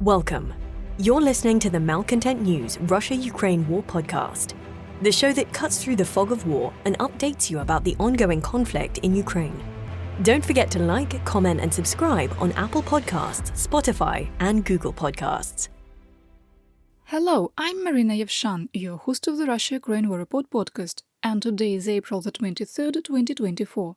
Welcome. You're listening to the Malcontent News Russia-Ukraine War podcast, the show that cuts through the fog of war and updates you about the ongoing conflict in Ukraine. Don't forget to like, comment, and subscribe on Apple Podcasts, Spotify, and Google Podcasts. Hello, I'm Marina Yevshan, your host of the Russia-Ukraine War Report podcast, and today is April the 23rd, 2024.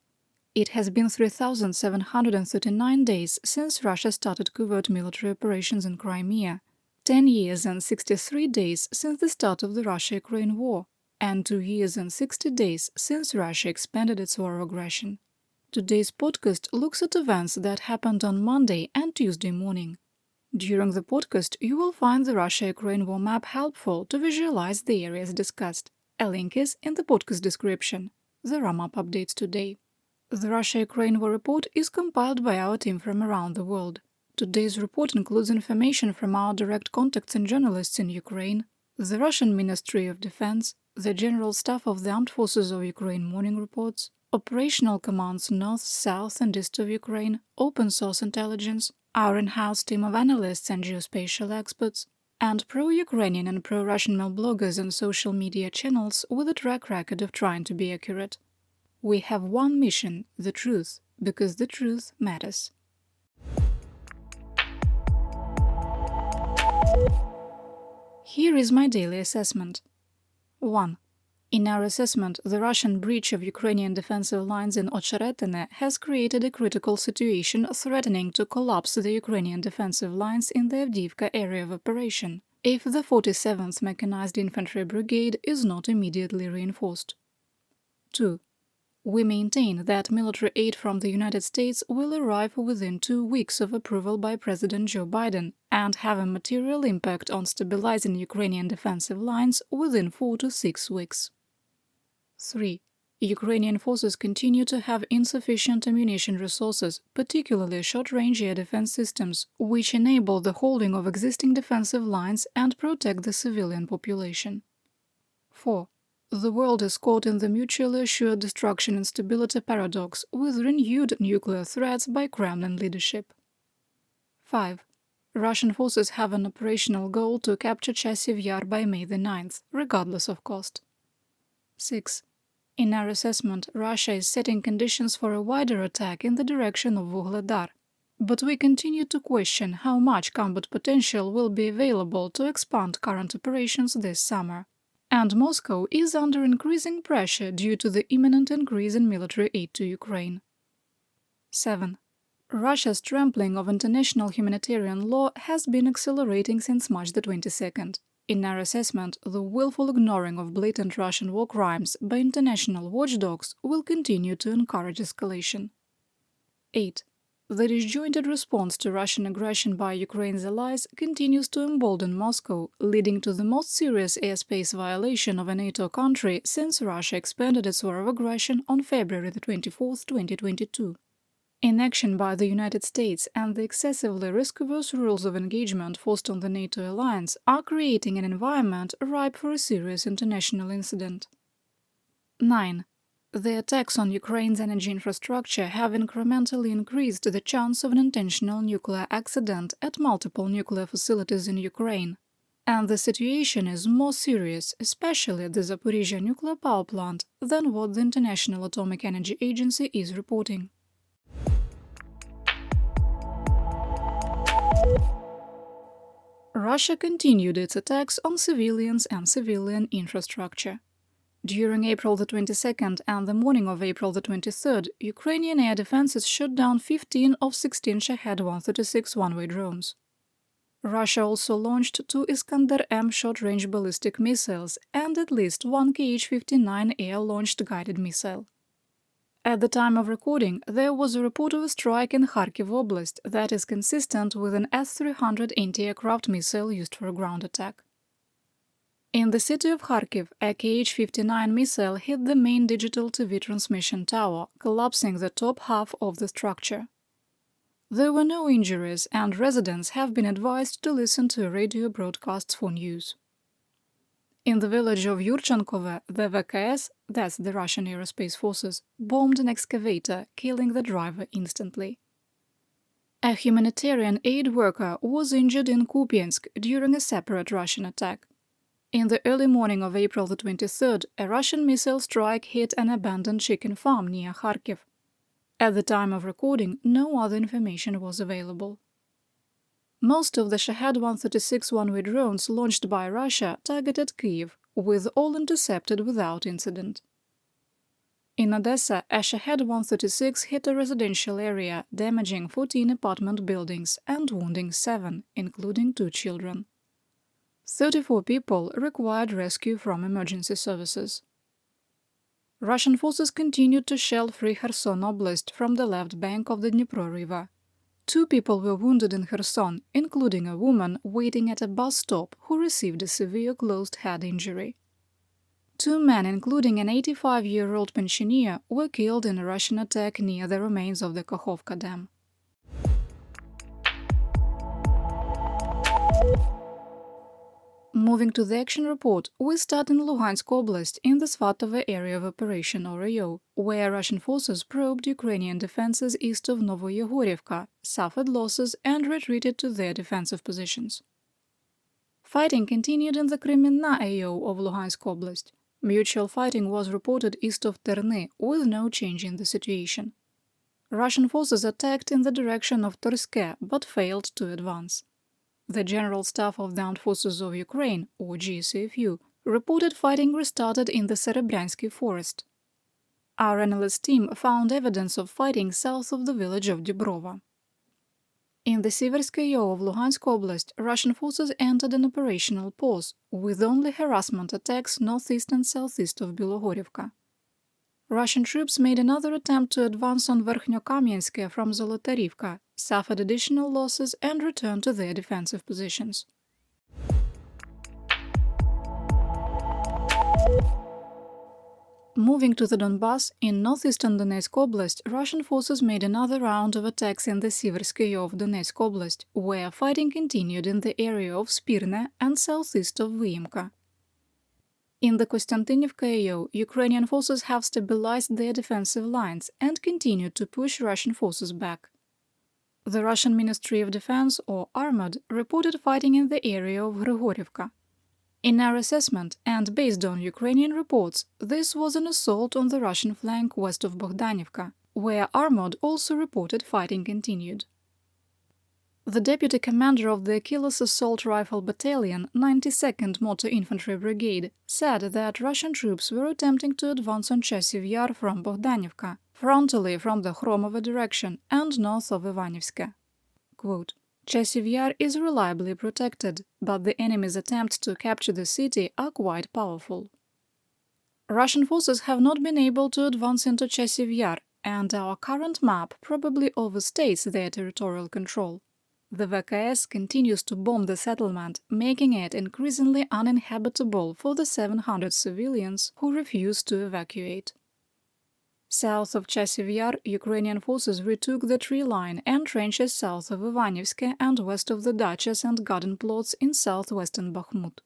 It has been 3,739 days since Russia started covert military operations in Crimea, 10 years and 63 days since the start of the Russia-Ukraine war, and 2 years and 60 days since Russia expanded its war of aggression. Today's podcast looks at events that happened on Monday and Tuesday morning. During the podcast, you will find the Russia-Ukraine war map helpful to visualize the areas discussed. A link is in the podcast description. There are map updates today. The Russia-Ukraine War Report is compiled by our team from around the world. Today's report includes information from our direct contacts and journalists in Ukraine, the Russian Ministry of Defense, the General Staff of the Armed Forces of Ukraine morning reports, operational commands north, south and east of Ukraine, open source intelligence, our in-house team of analysts and geospatial experts, and pro-Ukrainian and pro-Russian mail bloggers and social media channels with a track record of trying to be accurate. We have one mission, the truth, because the truth matters. Here is my daily assessment. 1. In our assessment, the Russian breach of Ukrainian defensive lines in Ocheretyne has created a critical situation threatening to collapse the Ukrainian defensive lines in the Avdiivka area of operation, if the 47th Mechanized Infantry Brigade is not immediately reinforced. 2. We maintain that military aid from the United States will arrive within 2 weeks of approval by President Joe Biden and have a material impact on stabilizing Ukrainian defensive lines within 4 to 6 weeks. 3. Ukrainian forces continue to have insufficient ammunition resources, particularly short-range air defense systems, which enable the holding of existing defensive lines and protect the civilian population. 4. The world is caught in the mutually assured destruction and stability paradox with renewed nuclear threats by Kremlin leadership. 5. Russian forces have an operational goal to capture Chasiv Yar by May the 9th, regardless of cost. 6. In our assessment, Russia is setting conditions for a wider attack in the direction of Vuhledar, but we continue to question how much combat potential will be available to expand current operations this summer. And Moscow is under increasing pressure due to the imminent increase in military aid to Ukraine. 7. Russia's trampling of international humanitarian law has been accelerating since March the 22nd. In our assessment, the willful ignoring of blatant Russian war crimes by international watchdogs will continue to encourage escalation. 8. The disjointed response to Russian aggression by Ukraine's allies continues to embolden Moscow, leading to the most serious airspace violation of a NATO country since Russia expanded its war of aggression on February 24, 2022. Inaction by the United States and the excessively risk-averse rules of engagement forced on the NATO alliance are creating an environment ripe for a serious international incident. 9. The attacks on Ukraine's energy infrastructure have incrementally increased the chance of an intentional nuclear accident at multiple nuclear facilities in Ukraine, and the situation is more serious, especially at the Zaporizhzhia nuclear power plant, than what the International Atomic Energy Agency is reporting. Russia continued its attacks on civilians and civilian infrastructure. During April the 22nd and the morning of April the 23rd, Ukrainian air defenses shot down 15 of 16 Shahed-136 one-way drones. Russia also launched 2 Iskander-M short-range ballistic missiles and at least 1 Kh-59 air-launched guided missile. At the time of recording, there was a report of a strike in Kharkiv Oblast that is consistent with an S-300 anti-aircraft missile used for a ground attack. In the city of Kharkiv, a Kh-59 missile hit the main digital TV transmission tower, collapsing the top half of the structure. There were no injuries, and residents have been advised to listen to radio broadcasts for news. In the village of Yurchankove, the VKS, that's the Russian Aerospace Forces, bombed an excavator, killing the driver instantly. A humanitarian aid worker was injured in Kupiansk during a separate Russian attack. In the early morning of April the 23rd, a Russian missile strike hit an abandoned chicken farm near Kharkiv. At the time of recording, no other information was available. Most of the Shahed-136 one-way drones launched by Russia targeted Kyiv, with all intercepted without incident. In Odessa, a Shahed-136 hit a residential area, damaging 14 apartment buildings and wounding 7, including 2 children. 34 people required rescue from emergency services. Russian forces continued to shell free Kherson Oblast from the left bank of the Dnipro River. 2 people were wounded in Kherson, including a woman waiting at a bus stop who received a severe closed head injury. 2 men, including an 85-year-old pensioner, were killed in a Russian attack near the remains of the Kakhovka Dam. Moving to the action report, we start in Luhansk Oblast in the Svatovo area of Operation Oreo, where Russian forces probed Ukrainian defenses east of Novoyegorivka, suffered losses and retreated to their defensive positions. Fighting continued in the Kremenna AO of Luhansk Oblast. Mutual fighting was reported east of Terny, with no change in the situation. Russian forces attacked in the direction of Torske, but failed to advance. The General Staff of the Armed Forces of Ukraine, or GSAFU, reported fighting restarted in the Serebryansky forest. Our analyst team found evidence of fighting south of the village of Dubrova. In the Siverskaya of Luhansk Oblast, Russian forces entered an operational pause, with only harassment attacks northeast and southeast of Bilogorivka. Russian troops made another attempt to advance on Verkhnyokamyansk from Zolotarivka, suffered additional losses and returned to their defensive positions. Moving to the Donbass, in northeastern Donetsk Oblast, Russian forces made another round of attacks in the Siverskaya of Donetsk Oblast, where fighting continued in the area of Spirne and southeast of Vyimka. In the Konstantinivka AO, Ukrainian forces have stabilized their defensive lines and continued to push Russian forces back. The Russian Ministry of Defense, or Armored, reported fighting in the area of Grigorivka. In our assessment, and based on Ukrainian reports, this was an assault on the Russian flank west of Bogdanivka, where Armored also reported fighting continued. The deputy commander of the Achilles Assault Rifle Battalion, 92nd Motor Infantry Brigade, said that Russian troops were attempting to advance on Chasiv Yar from Bogdanivka, frontally from the Khromovo direction and north of Ivanivske. Quote, Chasiv Yar is reliably protected, but the enemy's attempts to capture the city are quite powerful. Russian forces have not been able to advance into Chasiv Yar, and our current map probably overstates their territorial control. The VKS continues to bomb the settlement, making it increasingly uninhabitable for the 700 civilians who refuse to evacuate. South of Chasiv Yar, Ukrainian forces retook the tree line and trenches south of Ivanivske and west of the dachas and garden plots in southwestern Bakhmut.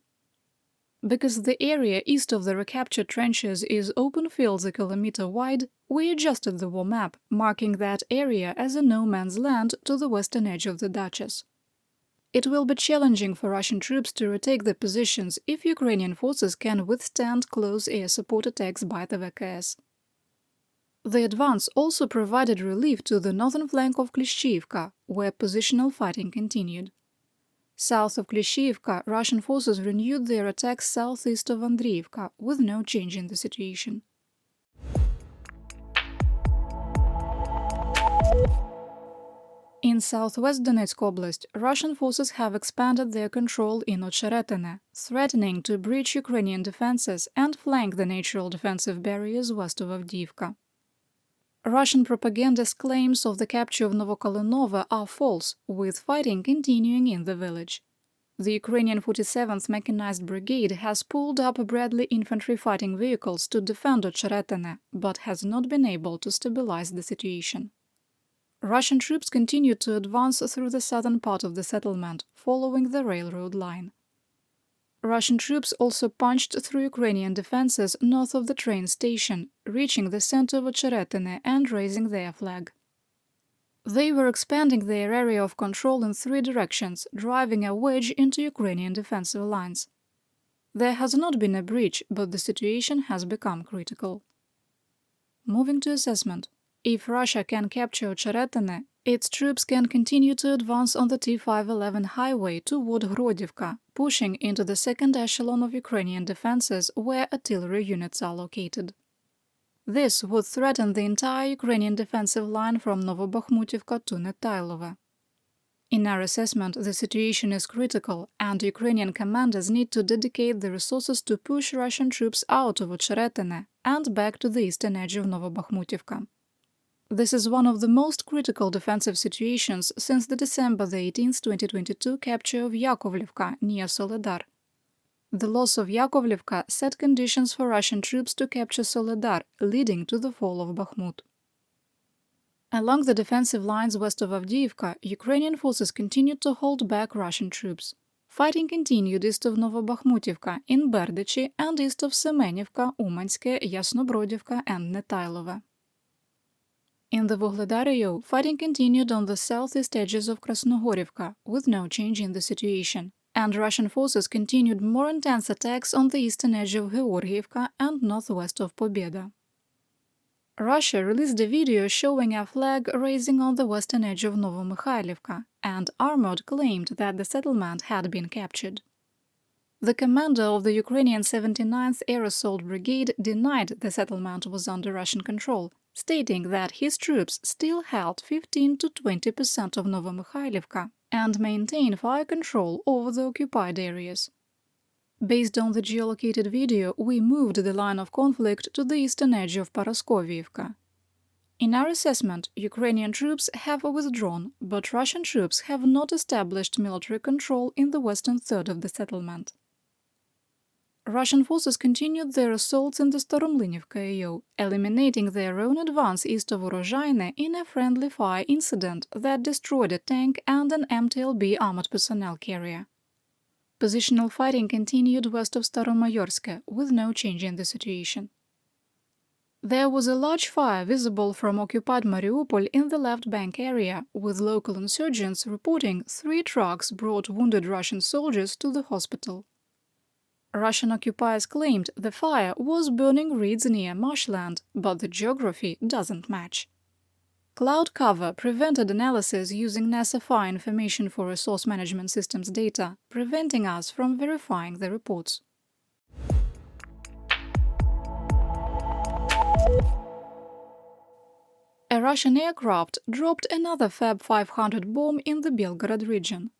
Because the area east of the recaptured trenches is open fields a kilometer wide, we adjusted the war map, marking that area as a no-man's land to the western edge of the dachas. It will be challenging for Russian troops to retake the positions if Ukrainian forces can withstand close air support attacks by the VKS. The advance also provided relief to the northern flank of Klishchiivka, where positional fighting continued. South of Klishchiivka, Russian forces renewed their attacks southeast of Andriivka, with no change in the situation. In southwest Donetsk Oblast, Russian forces have expanded their control in Ocheretyne, threatening to breach Ukrainian defenses and flank the natural defensive barriers west of Avdiivka. Russian propagandist claims of the capture of Novokolynova are false, with fighting continuing in the village. The Ukrainian 47th Mechanized Brigade has pulled up Bradley infantry fighting vehicles to defend Ocheretyne, but has not been able to stabilize the situation. Russian troops continued to advance through the southern part of the settlement, following the railroad line. Russian troops also punched through Ukrainian defenses north of the train station, reaching the center of Ocheretyne and raising their flag. They were expanding their area of control in 3 directions, driving a wedge into Ukrainian defensive lines. There has not been a breach, but the situation has become critical. Moving to assessment. If Russia can capture Ocheretyne, its troops can continue to advance on the T-511 highway toward Hrodivka, pushing into the second echelon of Ukrainian defenses where artillery units are located. This would threaten the entire Ukrainian defensive line from Novobakhmutivka to Netailove. In our assessment, the situation is critical, and Ukrainian commanders need to dedicate the resources to push Russian troops out of Ocheretyne and back to the eastern edge of Novobakhmutivka. This is one of the most critical defensive situations since the December 18, 2022 capture of Yakovlivka near Soledar. The loss of Yakovlivka set conditions for Russian troops to capture Soledar, leading to the fall of Bakhmut. Along the defensive lines west of Avdiivka, Ukrainian forces continued to hold back Russian troops. Fighting continued east of Novobakhmutivka, in Berdichi, and east of Semenivka, Umanske, Yasnobrodivka, and Netailove. In the Vuhledar area, fighting continued on the southeast edges of Krasnogorivka, with no change in the situation, and Russian forces continued more intense attacks on the eastern edge of Georgievka and northwest of Pobeda. Russia released a video showing a flag raising on the western edge of Novomykhailivka, and Armored claimed that the settlement had been captured. The commander of the Ukrainian 79th Air Assault Brigade denied the settlement was under Russian control, stating that his troops still held 15 to 20% of Novomykhailivka and maintain fire control over the occupied areas. Based on the geolocated video, we moved the line of conflict to the eastern edge of Paraskoviivka. In our assessment, Ukrainian troops have withdrawn, but Russian troops have not established military control in the western third of the settlement. Russian forces continued their assaults in the Staromlynivka AO, eliminating their own advance east of Urodzhaine in a friendly fire incident that destroyed a tank and an MTLB armored personnel carrier. Positional fighting continued west of Staromayorsk, with no change in the situation. There was a large fire visible from occupied Mariupol in the left bank area, with local insurgents reporting 3 trucks brought wounded Russian soldiers to the hospital. Russian occupiers claimed the fire was burning reeds near marshland, but the geography doesn't match. Cloud cover prevented analysis using NASA Fire Information for Resource Management Systems data, preventing us from verifying the reports. A Russian aircraft dropped another Fab 500 bomb in the Belgorod region.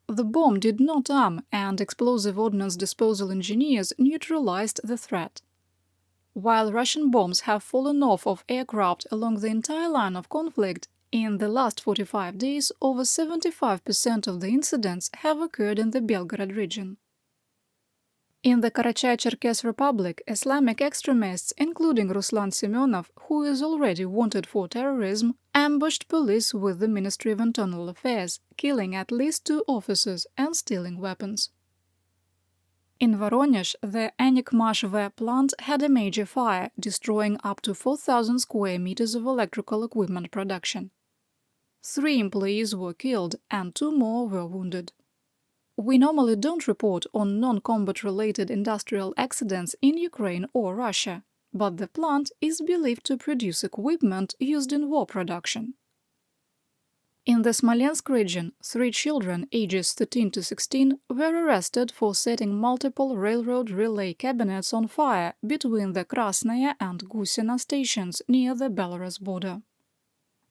The bomb did not arm, and explosive ordnance disposal engineers neutralized the threat. While Russian bombs have fallen off of aircraft along the entire line of conflict, in the last 45 days over 75% of the incidents have occurred in the Belgorod region. In the Karachay-Cherkess Republic, Islamic extremists, including Ruslan Semyonov, who is already wanted for terrorism, ambushed police with the Ministry of Internal Affairs, killing at least 2 officers and stealing weapons. In Voronezh, the Anikmash plant had a major fire, destroying up to 4,000 square meters of electrical equipment production. 3 employees were killed and 2 more were wounded. We normally don't report on non-combat related industrial accidents in Ukraine or Russia, but the plant is believed to produce equipment used in war production. In the Smolensk region, 3 children ages 13 to 16 were arrested for setting multiple railroad relay cabinets on fire between the Krasnaya and Gusina stations near the Belarus border.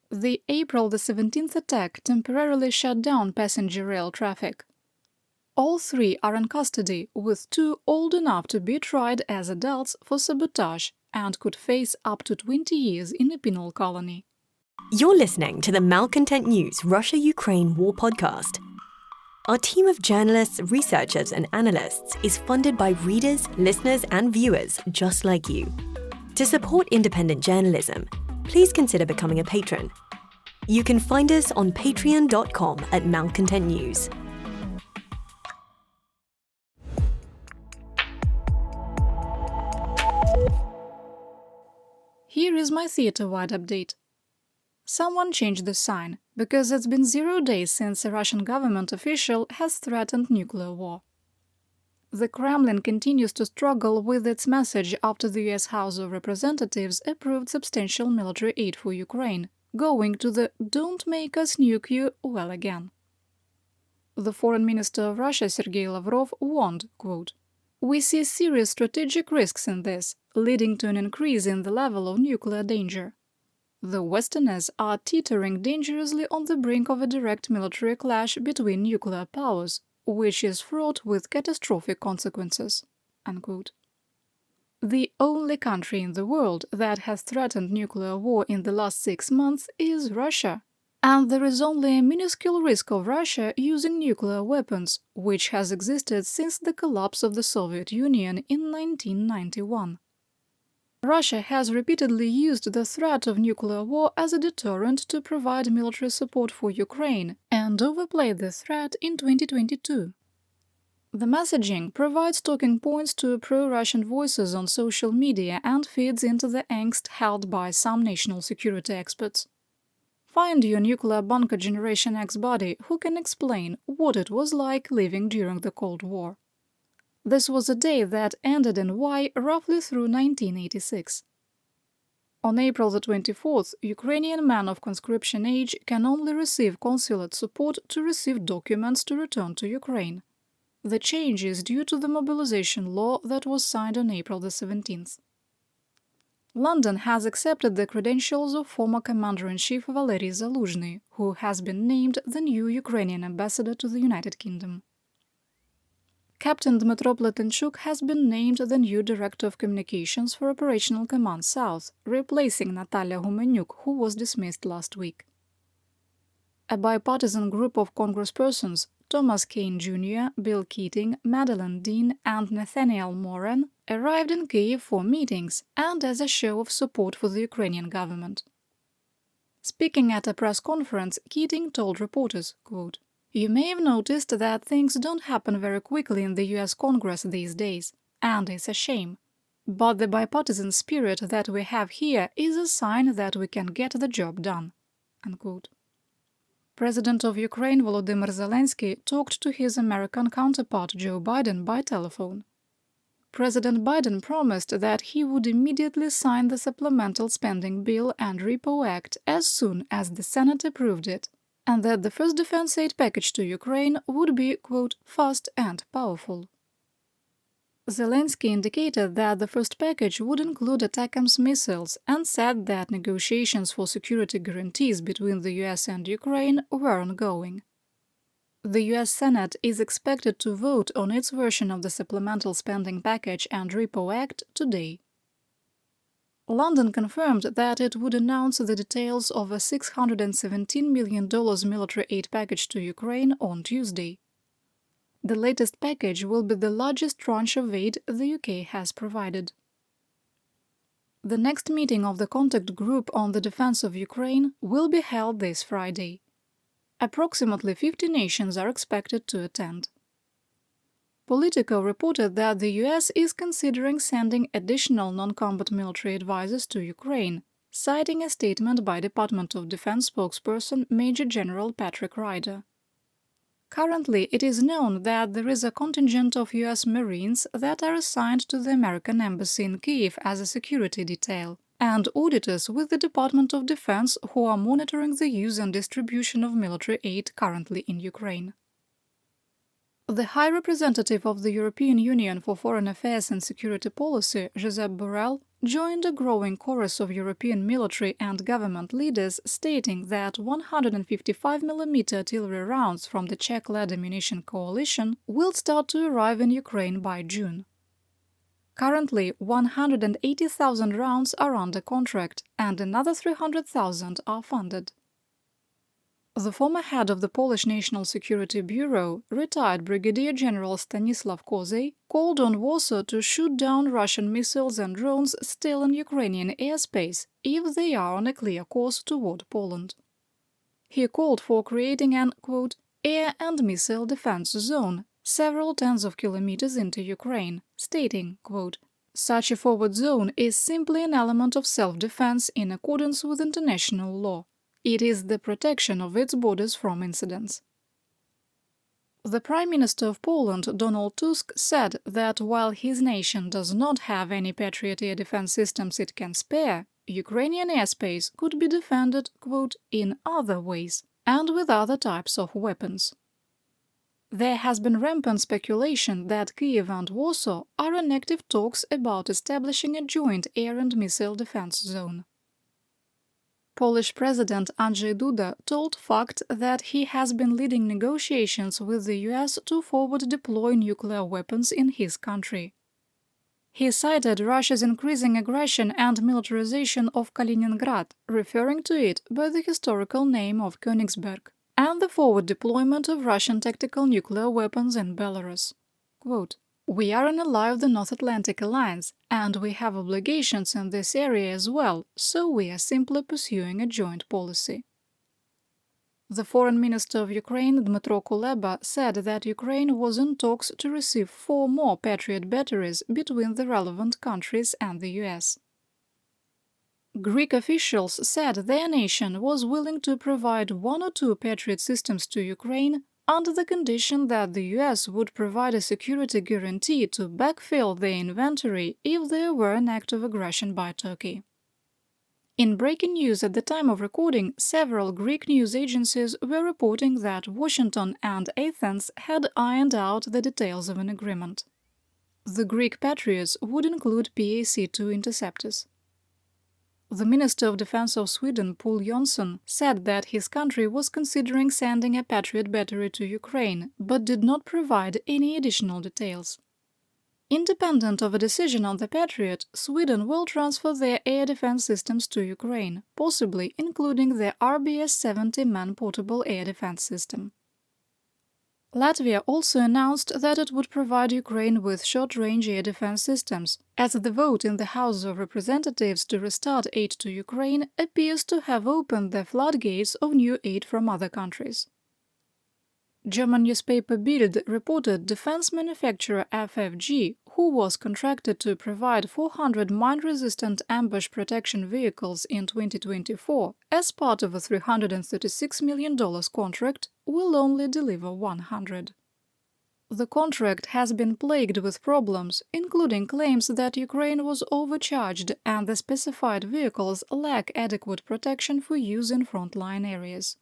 The April 17th attack temporarily shut down passenger rail traffic. All 3 are in custody, with 2 old enough to be tried as adults for sabotage and could face up to 20 years in a penal colony. You're listening to the Malcontent News Russia-Ukraine War podcast. Our team of journalists, researchers, and analysts is funded by readers, listeners, and viewers just like you. To support independent journalism, please consider becoming a patron. You can find us on patreon.com/malcontentnews. Here is my Theaterwide update. Someone changed the sign, because it's been 0 days since a Russian government official has threatened nuclear war. The Kremlin continues to struggle with its message after the US House of Representatives approved substantial military aid for Ukraine, going to the "don't make us nuke you" well again. The Foreign Minister of Russia, Sergei Lavrov, warned, quote, "We see serious strategic risks in this, leading to an increase in the level of nuclear danger. The Westerners are teetering dangerously on the brink of a direct military clash between nuclear powers, which is fraught with catastrophic consequences." Unquote. The only country in the world that has threatened nuclear war in the last 6 months is Russia. And there is only a minuscule risk of Russia using nuclear weapons, which has existed since the collapse of the Soviet Union in 1991. Russia has repeatedly used the threat of nuclear war as a deterrent to provide military support for Ukraine and overplayed the threat in 2022. The messaging provides talking points to pro-Russian voices on social media and feeds into the angst held by some national security experts. Find your nuclear bunker Generation X buddy who can explain what it was like living during the Cold War. This was a day that ended in Y roughly through 1986. On April the 24th, Ukrainian men of conscription age can only receive consulate support to receive documents to return to Ukraine. The change is due to the mobilization law that was signed on April the 17th. London has accepted the credentials of former Commander-in-Chief Valery Zaluzhny, who has been named the new Ukrainian ambassador to the United Kingdom. Captain Dmytro Pletenchuk has been named the new Director of Communications for Operational Command South, replacing Natalia Humenyuk, who was dismissed last week. A bipartisan group of congresspersons, Thomas Kean Jr., Bill Keating, Madeleine Dean, and Nathaniel Moran, arrived in Kyiv for meetings and as a show of support for the Ukrainian government. Speaking at a press conference, Keating told reporters, quote, "You may have noticed that things don't happen very quickly in the US Congress these days, and it's a shame. But the bipartisan spirit that we have here is a sign that we can get the job done." Unquote. President of Ukraine Volodymyr Zelensky talked to his American counterpart Joe Biden by telephone. President Biden promised that he would immediately sign the supplemental spending bill and repo act as soon as the Senate approved it, and that the first defense aid package to Ukraine would be, quote, "fast and powerful." Zelensky indicated that the first package would include ATACMS missiles and said that negotiations for security guarantees between the US and Ukraine were ongoing. The US Senate is expected to vote on its version of the supplemental spending package and repo act today. London confirmed that it would announce the details of a $617 million military aid package to Ukraine on Tuesday. The latest package will be the largest tranche of aid the UK has provided. The next meeting of the contact group on the defense of Ukraine will be held this Friday. Approximately 50 nations are expected to attend. Politico reported that the US is considering sending additional non-combat military advisors to Ukraine, citing a statement by Department of Defense spokesperson Major General Patrick Ryder. Currently, it is known that there is a contingent of US Marines that are assigned to the American Embassy in Kyiv as a security detail, and auditors with the Department of Defense who are monitoring the use and distribution of military aid currently in Ukraine. The High Representative of the European Union for Foreign Affairs and Security Policy, Josep Borrell, joined a growing chorus of European military and government leaders stating that 155mm artillery rounds from the Czech-led ammunition coalition will start to arrive in Ukraine by June. Currently, 180,000 rounds are under contract and another 300,000 are funded. The former head of the Polish National Security Bureau, retired Brigadier General Stanisław Kozej, called on Warsaw to shoot down Russian missiles and drones still in Ukrainian airspace if they are on a clear course toward Poland. He called for creating an, quote, "air and missile defense zone several tens of kilometers into Ukraine," stating, quote, "Such a forward zone is simply an element of self-defense in accordance with international law. It is the protection of its borders from incidents. The Prime Minister of Poland, Donald Tusk, said that while his nation does not have any Patriot air defense systems it can spare, Ukrainian airspace could be defended, quote, in other ways and with other types of weapons. There has been rampant speculation that Kyiv and Warsaw are in active talks about establishing a joint air and missile defense zone. Polish President Andrzej Duda told FACT that he has been leading negotiations with the US to forward deploy nuclear weapons in his country. He cited Russia's increasing aggression and militarization of Kaliningrad, referring to it by the historical name of Königsberg, and the forward deployment of Russian tactical nuclear weapons in Belarus. Quote, "We are an ally of the North Atlantic Alliance, and we have obligations in this area as well, so we are simply pursuing a joint policy." The Foreign Minister of Ukraine, Dmytro Kuleba, said that Ukraine was in talks to receive 4 more Patriot batteries between the relevant countries and the US. Greek officials said their nation was willing to provide 1 or 2 Patriot systems to Ukraine under the condition that the US would provide a security guarantee to backfill their inventory if there were an act of aggression by Turkey. In breaking news at the time of recording, several Greek news agencies were reporting that Washington and Athens had ironed out the details of an agreement. The Greek Patriots would include PAC-2 interceptors. The Minister of Defense of Sweden, Poul Jonsson, said that his country was considering sending a Patriot battery to Ukraine, but did not provide any additional details. Independent of a decision on the Patriot, Sweden will transfer their air defense systems to Ukraine, possibly including the RBS-70 man-portable air defense system. Latvia also announced that it would provide Ukraine with short-range air defense systems, as the vote in the House of Representatives to restart aid to Ukraine appears to have opened the floodgates of new aid from other countries. German newspaper Bild reported defense manufacturer FFG, who was contracted to provide 400 mine-resistant ambush protection vehicles in 2024 as part of a $336 million contract, will only deliver 100. The contract has been plagued with problems, including claims that Ukraine was overcharged and the specified vehicles lack adequate protection for use in frontline areas.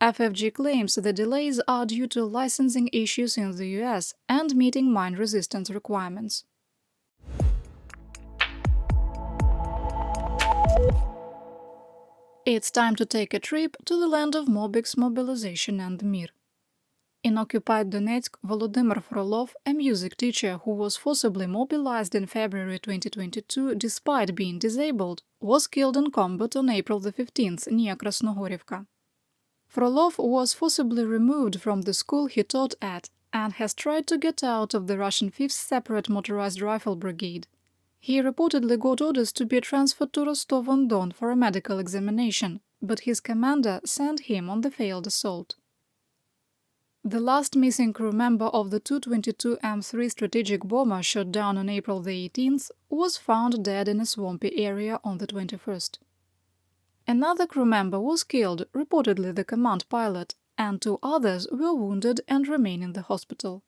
FFG claims the delays are due to licensing issues in the US and meeting mine resistance requirements. It's time to take a trip to the land of Mobiks, Mobilization and Mir. In occupied Donetsk, Volodymyr Frolov, a music teacher who was forcibly mobilized in February 2022 despite being disabled, was killed in combat on April 15th near Krasnohorivka. Frolov was forcibly removed from the school he taught at and has tried to get out of the Russian 5th Separate Motorized Rifle Brigade. He reportedly got orders to be transferred to Rostov-on-Don for a medical examination, but his commander sent him on the failed assault. The last missing crew member of the Tu-22M3 strategic bomber shot down on April 18th was found dead in a swampy area on the 21st. Another crew member was killed, reportedly the command pilot, and 2 others were wounded and remain in the hospital.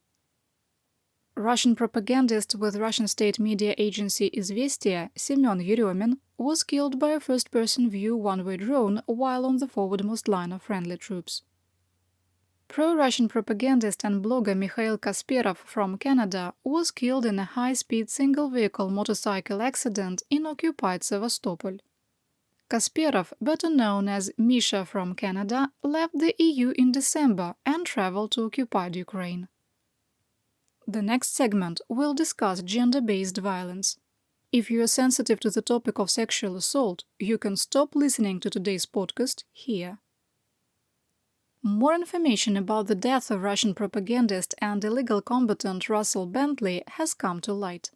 Russian propagandist with Russian state media agency Izvestia, Semyon Yeremin, was killed by a first-person view one-way drone while on the forwardmost line of friendly troops. Pro-Russian propagandist and blogger Mikhail Kasparov from Canada was killed in a high-speed single-vehicle motorcycle accident in occupied Sevastopol. Kasparov, better known as Misha from Canada, left the EU in December and traveled to occupied Ukraine. The next segment will discuss gender-based violence. If you are sensitive to the topic of sexual assault, you can stop listening to today's podcast here. More information about the death of Russian propagandist and illegal combatant Russell Bentley has come to light.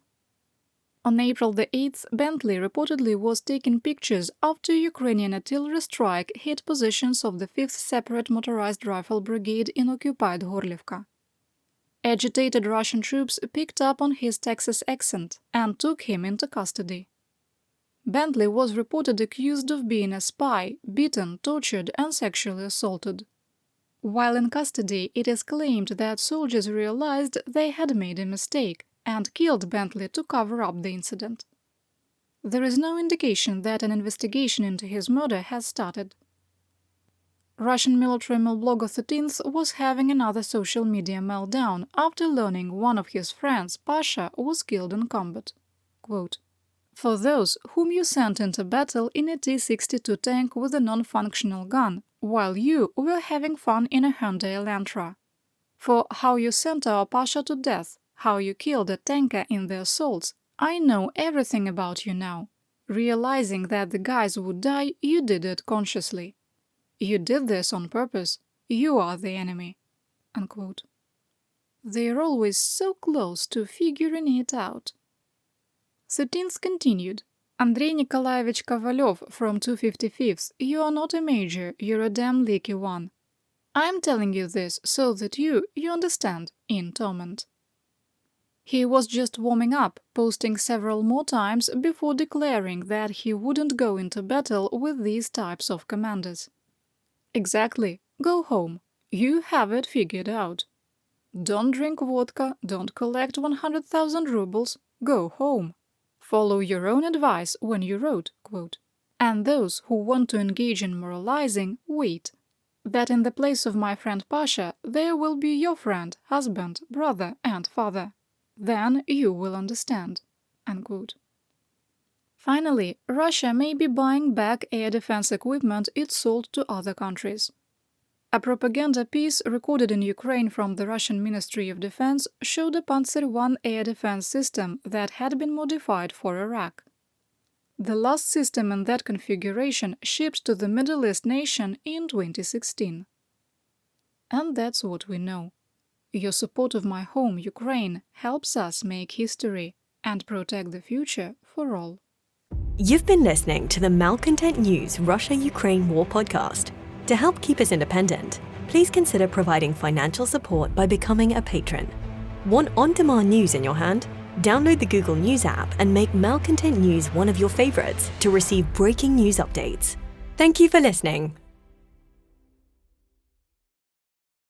On April 8th, Bentley reportedly was taking pictures after a Ukrainian artillery strike hit positions of the 5th Separate Motorized Rifle Brigade in occupied Horlivka. Agitated Russian troops picked up on his Texas accent and took him into custody. Bentley was reported accused of being a spy, beaten, tortured, and sexually assaulted. While in custody, it is claimed that soldiers realized they had made a mistake and killed Bentley to cover up the incident. There is no indication that an investigation into his murder has started. Russian military blogger 13th was having another social media meltdown after learning one of his friends, Pasha, was killed in combat. Quote, "For those whom you sent into battle in a T-62 tank with a non-functional gun, while you were having fun in a Hyundai Elantra. For how you sent our Pasha to death, how you killed a tanker in the assaults, I know everything about you now. Realizing that the guys would die, you did it consciously. You did this on purpose. You are the enemy." Unquote. They're always so close to figuring it out. 13th continued, "Andrei Nikolaevich Kovalyov from 255th, you are not a major, you're a damn leaky one. I'm telling you this so that you understand, in torment." He was just warming up, posting several more times before declaring that he wouldn't go into battle with these types of commanders. Exactly. Go home. You have it figured out. Don't drink vodka, don't collect 100,000 rubles. Go home. Follow your own advice when you wrote, quote, "And those who want to engage in moralizing, wait. That in the place of my friend Pasha, there will be your friend, husband, brother, and father. Then you will understand." Unquote. Finally, Russia may be buying back air defense equipment it sold to other countries. A propaganda piece recorded in Ukraine from the Russian Ministry of Defense showed a Panzer I air defense system that had been modified for Iraq. The last system in that configuration shipped to the Middle East nation in 2016. And that's what we know. Your support of my home, Ukraine, helps us make history and protect the future for all. You've been listening to the Malcontent News Russia-Ukraine War podcast. To help keep us independent, please consider providing financial support by becoming a patron. Want on-demand news in your hand? Download the Google News app and make Malcontent News one of your favorites to receive breaking news updates. Thank you for listening.